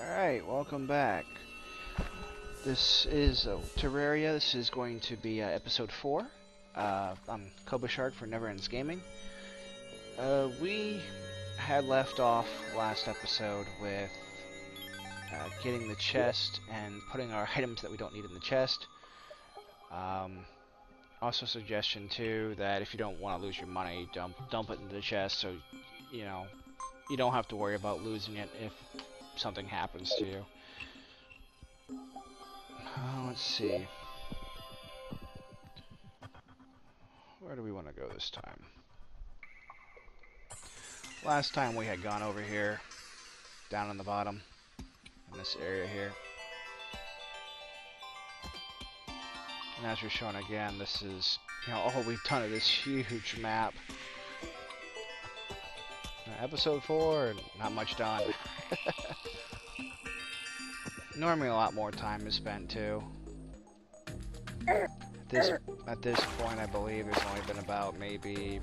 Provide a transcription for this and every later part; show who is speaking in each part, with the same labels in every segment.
Speaker 1: Alright, welcome back. This is Terraria. This is going to be episode 4. I'm cobrashark for Never Ends Gaming. We had left off last episode with getting the chest and putting our items that we don't need in the chest. Also suggestion too that if you don't want to lose your money, dump it into the chest so you don't have to worry about losing it if something happens to you. Let's see. Where do we want to go this time? Last time we had gone over here, down on the bottom, in this area here. And as we're showing again, this is, all we've done of this huge map. Episode 4, not much done. Normally a lot more time is spent too. At this point, I believe there's only been about maybe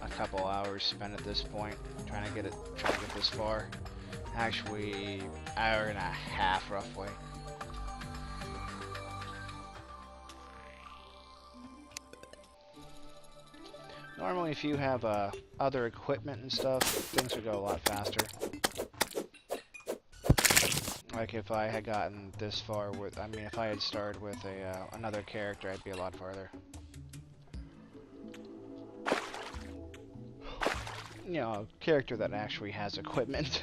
Speaker 1: a couple hours spent at this point trying to get this far. Actually, hour and a half roughly. Normally, if you have other equipment and stuff, things would go a lot faster. Like if I had gotten this far with, if I had started with another character, I'd be a lot farther. A character that actually has equipment.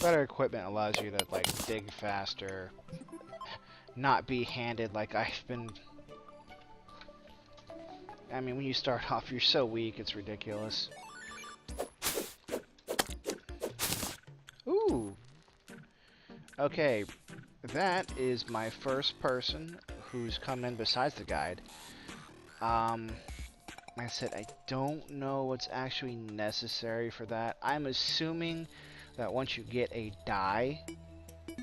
Speaker 1: Better equipment allows you to dig faster, not be handed like I've been. When you start off, you're so weak, it's ridiculous. Ooh! Okay, that is my first person who's come in besides the guide. Like I said, I don't know what's actually necessary for that. I'm assuming that once you get a dye,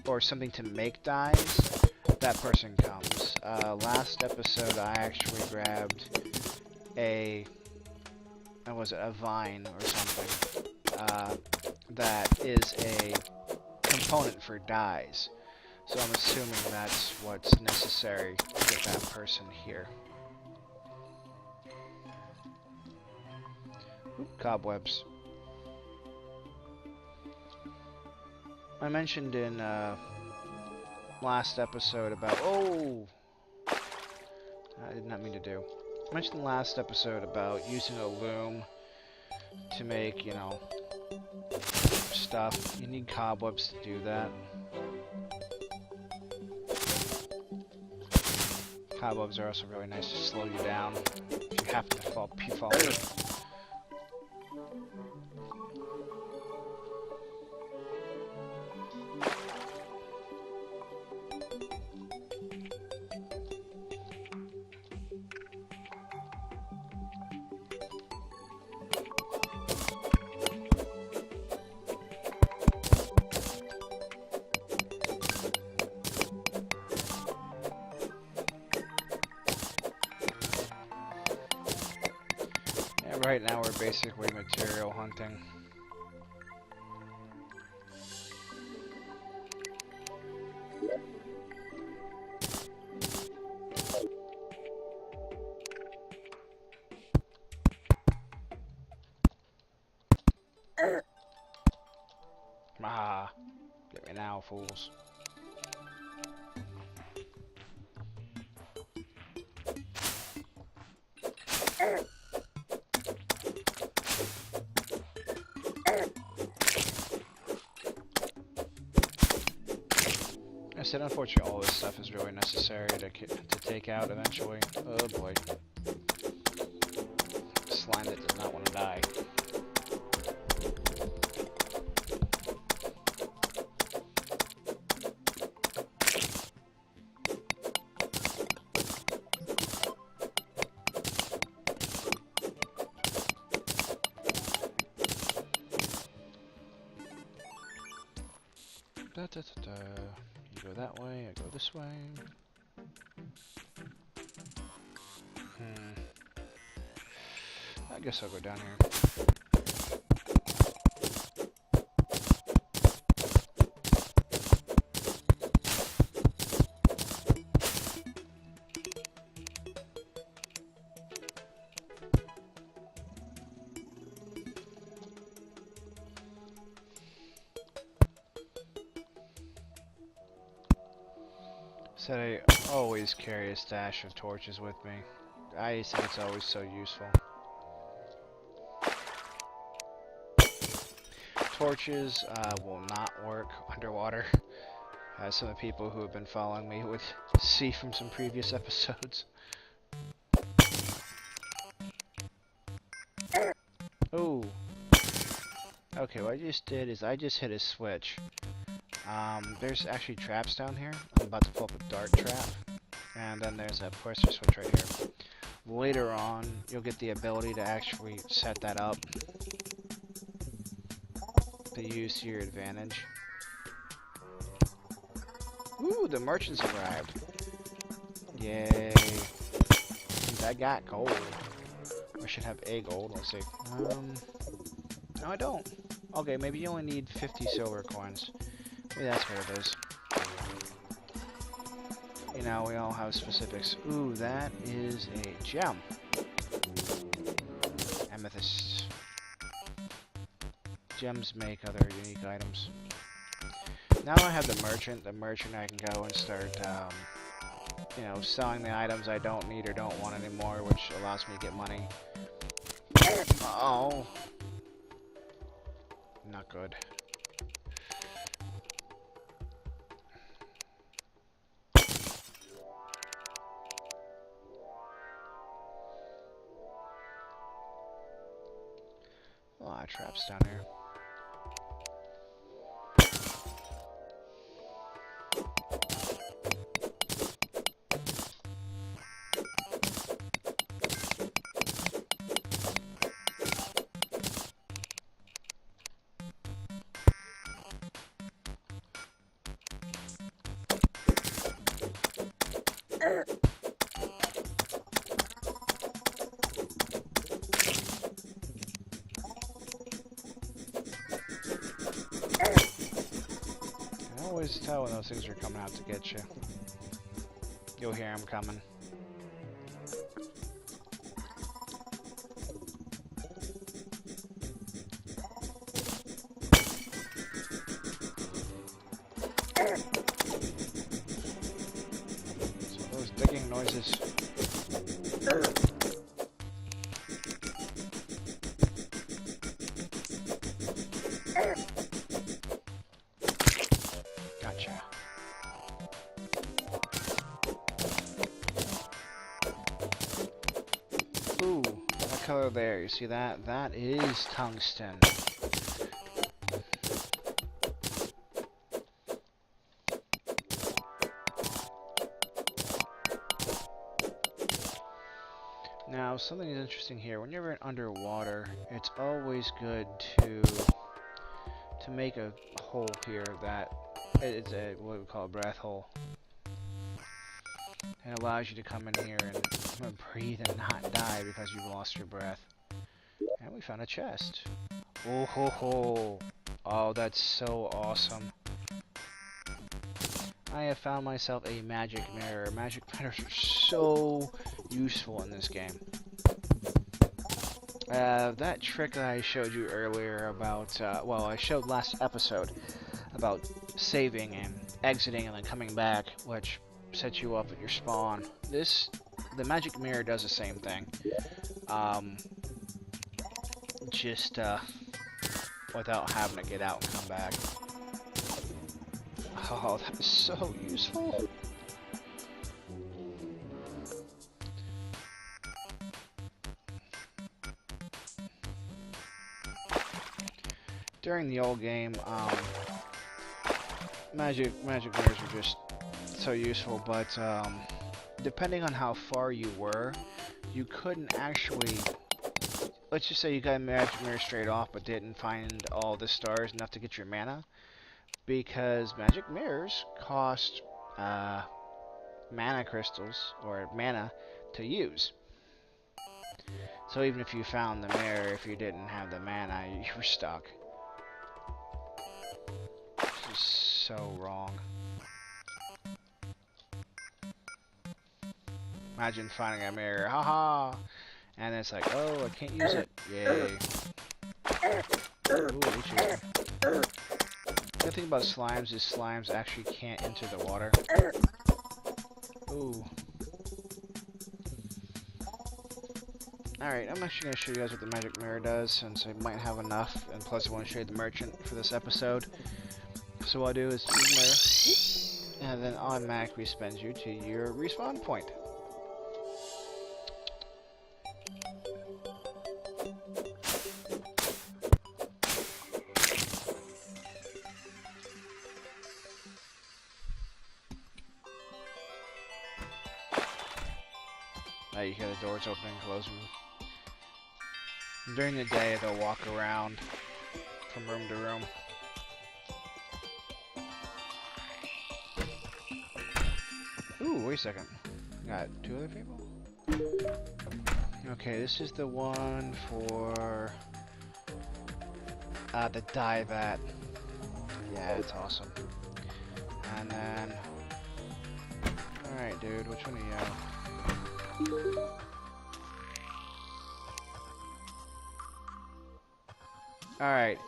Speaker 1: or something to make dyes, that person comes. Last episode I actually grabbed a vine or something that is a component for dyes. So I'm assuming that's what's necessary to get that person here. Ooh, cobwebs. I mentioned in last episode about I did not mean to do. I mentioned last episode about using a loom to make, stuff. You need cobwebs to do that. Cobwebs are also really nice to slow you down if you happen to fall. Right now we're basically material hunting. Get me now, fools. I said, unfortunately, all this stuff is really necessary to take out eventually. Oh boy. Slime that does not want to die. You go that way, I go this way. I guess I'll go down here. Said I always carry a stash of torches with me. I think it's always so useful. Torches will not work underwater, as some of the people who have been following me would see from some previous episodes. Oh. Okay, what I just did is I just hit a switch. There's actually traps down here. I'm about to pull up a dart trap. And then there's a pressure switch right here. Later on, you'll get the ability to actually set that up to use to your advantage. Ooh, the merchants arrived. Yay. I got gold. I should have a gold. Let's see. No, I don't. Okay, maybe you only need 50 silver coins. Maybe that's what it is. You know, we all have specifics. Ooh, that is a gem. Amethyst. Gems make other unique items. Now I have the merchant. The merchant I can go and start, you know, selling the items I don't need or don't want anymore, which allows me to get money. Oh. Not good. A lot of traps down here. I always tell when those things are coming out to get you. You'll hear them coming. So those digging noises. Gotcha. Ooh, that color there, you see that? That is tungsten. Now, something is interesting here. When you're underwater, it's always good to make a hole here that is a what we call a breath hole. It allows you to come in here and breathe and not die because you've lost your breath. And we found a chest. Oh ho ho! Oh, that's so awesome. I have found myself a magic mirror. Magic mirrors are so useful in this game. That trick that I showed you earlier about, well, I showed last episode about saving and exiting and then coming back, which sets you up at your spawn. The magic mirror does the same thing. Just, without having to get out and come back. Oh, that is so useful. During the old game, magic mirrors were just so useful, but depending on how far you were, you couldn't actually. Let's just say you got a magic mirror straight off, but didn't find all the stars enough to get your mana, because magic mirrors cost mana crystals or mana to use. So even if you found the mirror, if you didn't have the mana, you were stuck. This is so wrong. Imagine finding a mirror, haha! And it's like, oh, I can't use it. Yay. Ooh, leeches. The thing about slimes is slimes actually can't enter the water. Ooh. Alright, I'm actually going to show you guys what the magic mirror does, since I might have enough, and plus I want to show you the merchant for this episode. So what I'll do is use mirror, and then automatically spins you to your respawn point. Now you hear the doors opening and closing. During the day, they'll walk around from room to room. Ooh, wait a second. Got 2 other people? Okay, this is the one for the dive at. Yeah, it's awesome. And then... Alright, dude, which one are you? Alright,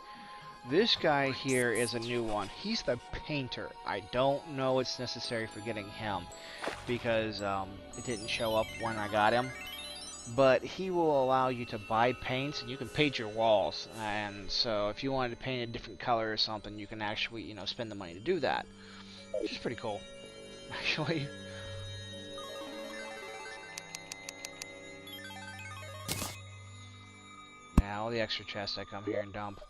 Speaker 1: this guy here is a new one. He's the painter. I don't know it's necessary for getting him, because it didn't show up when I got him. But he will allow you to buy paints, and you can paint your walls. And so if you wanted to paint a different color or something, you can actually, you know, spend the money to do that. Which is pretty cool, actually. Now, all the extra chests I come here and dump.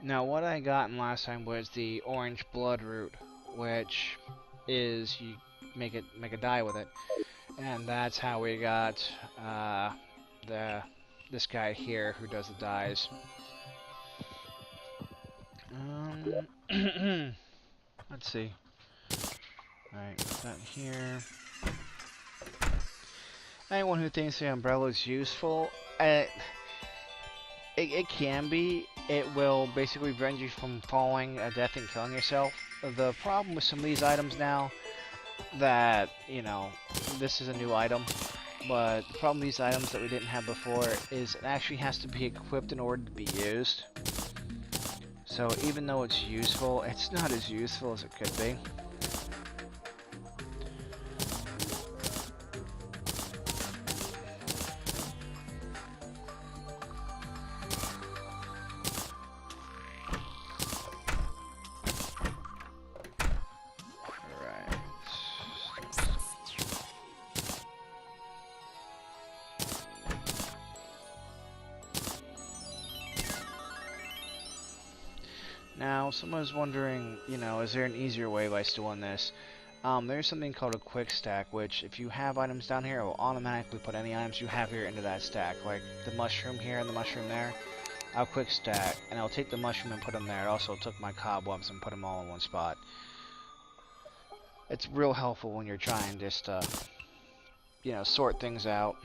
Speaker 1: Now, what I got last time was the orange blood root, which is you make a dye with it, and that's how we got this guy here who does the dyes. Let's see. All right, put that here. Anyone who thinks the umbrella is useful, it can be. It will basically prevent you from falling a death and killing yourself. The problem with some of these items now, that, you know, this is a new item, but the problem with these items that we didn't have before is it actually has to be equipped in order to be used. So even though it's useful, it's not as useful as it could be. Now, someone's wondering, you know, is there an easier way by doing this? There's something called a quick stack, which if you have items down here, it will automatically put any items you have here into that stack. Like the mushroom here and the mushroom there, I'll quick stack, and I'll take the mushroom and put them there. It also took my cobwebs and put them all in one spot. It's real helpful when you're trying just to, you know, sort things out.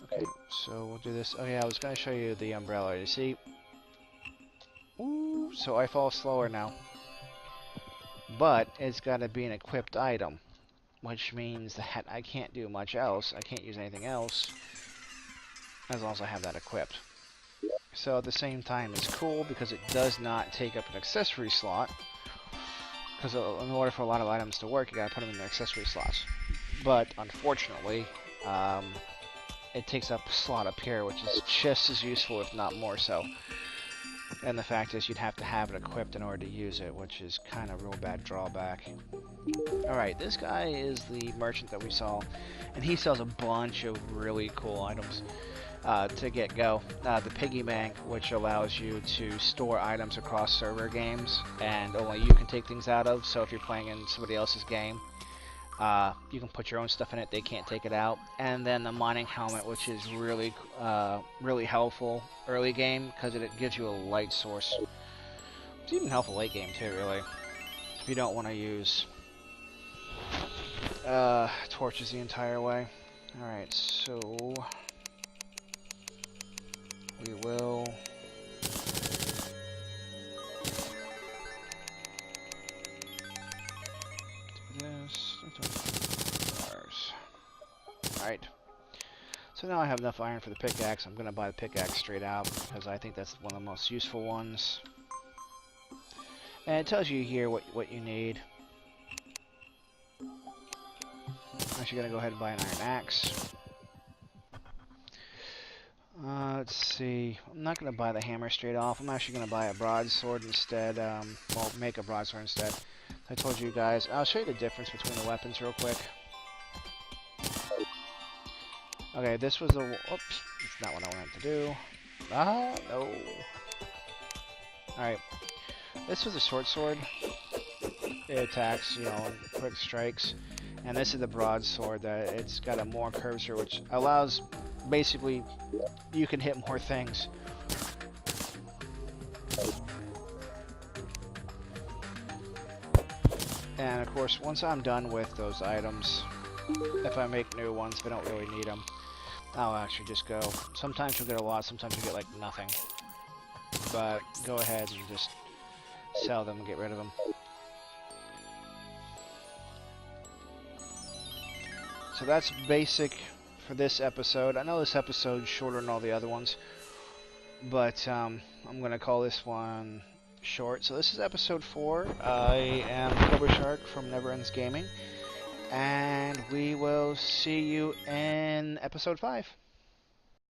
Speaker 1: Okay, so we'll do this. Oh yeah, I was going to show you the umbrella. You see? Ooh, so I fall slower now. But it's got to be an equipped item, which means that I can't do much else. I can't use anything else as long as I have that equipped. So at the same time, it's cool because it does not take up an accessory slot. Because in order for a lot of items to work, you gotta put them in the accessory slots. But unfortunately, it takes up a slot up here, which is just as useful, if not more so. And the fact is, you'd have to have it equipped in order to use it, which is kind of a real bad drawback. Alright, this guy is the merchant that we saw, and he sells a bunch of really cool items to get go. The piggy bank, which allows you to store items across server games, and only you can take things out of, so if you're playing in somebody else's game, you can put your own stuff in it, they can't take it out. And then the mining helmet, which is really really helpful early game because it gives you a light source. It's even helpful late game too, really, if you don't want to use torches the entire way. Alright, so we will do this. Alright. So now I have enough iron for the pickaxe. I'm going to buy the pickaxe straight out because I think that's one of the most useful ones. And it tells you here what you need. I'm actually going to go ahead and buy an iron axe. Let's see. I'm not going to buy the hammer straight off. I'm actually going to buy a broadsword instead. Well, make a broadsword instead. I told you guys. I'll show you the difference between the weapons real quick. Okay, this was a... Oops, that's not what I wanted to do. Ah, no. Alright. This was a short sword. It attacks, you know, quick strikes. And this is the broadsword that it's got a more curvature, which allows, basically, you can hit more things. And of course, once I'm done with those items, if I make new ones, if I don't really need them, I'll actually just go. Sometimes you'll get a lot, sometimes you get like nothing. But go ahead and just sell them and get rid of them. So that's basic for this episode. I know this episode's shorter than all the other ones, but I'm going to call this one short. So this is episode 4. I am cobrashark from Never Ends Gaming, and we will see you in episode 5.